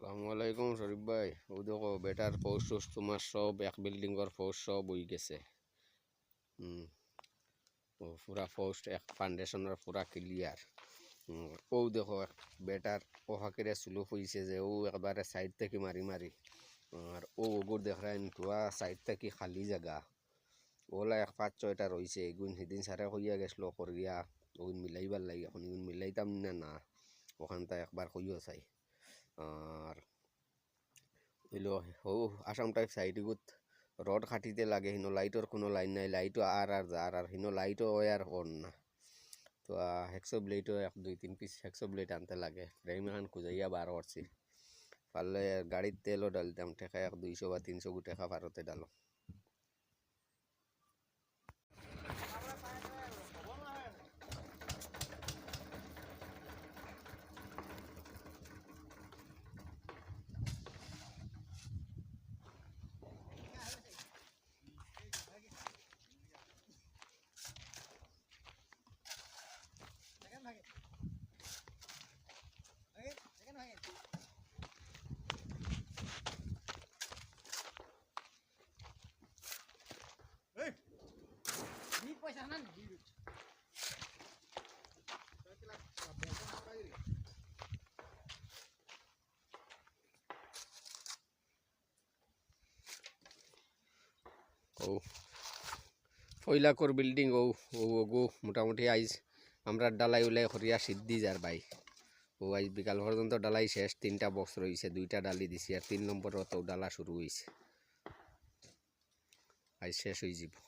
আসসালামাইকুম শরীফ ভাই। ও দেখো বেটার পোস্ট টোস্ট তোমার সব এক বিল্ডিংর পোস্ট সব হয়ে গেছে। হুম ও পুরা পোস্ট এক ফাউন্ডেশনের পুরা ক্লিয়ার। ও দেখো বেটার ও হাকিরে সুলুফ হয়েছে যে ও একবারে সাইড থেকে মারি মারি আর ও ওগুর দেখায় ধোয়া সাইড থেকে খালি জায়গা ওলা এক পাঁচ ছয়টা রয়েছে এগুন সেদিন সারে হইয়া গেছিলো করিয়া ওগুন মিলাইবার লাগে এখন এগুন মিলাইতাম না না ওখানটা একবার হইও চাই আর হইল ও আসাম টাইপ সাইডগুত রড খাটিতে লাগে হিনো লাইটর কোনো লাইন নাই লাইটও আর যার আর হিনো লাইটও ওই আর হন না তো হেক্সো ব্লেডও এক দুই তিন পিস হেক্সো ব্লেড আনতে লাগে ফ্রেম এখন খুঁজাইয়া বার করছি পারলে গাড়ির তেলও ডালতাম ঠেকা এক 200 বা 300 টাকা ভারতে ডালো ও ফইলাকর বিল্ডিং ও ও ওগো মোটামুটি আইজ আমরা ডালাই উলাই করিয়া সিদ্ধি যার ভাই ও আজ বিকাল পর্যন্ত ডালাই শেষ 3টা বক্স রয়েছে 2টা ডালি দিছি আর 3 নম্বর তো ডালা শুরু হয়েছে আজ শেষ হয়ে যাব।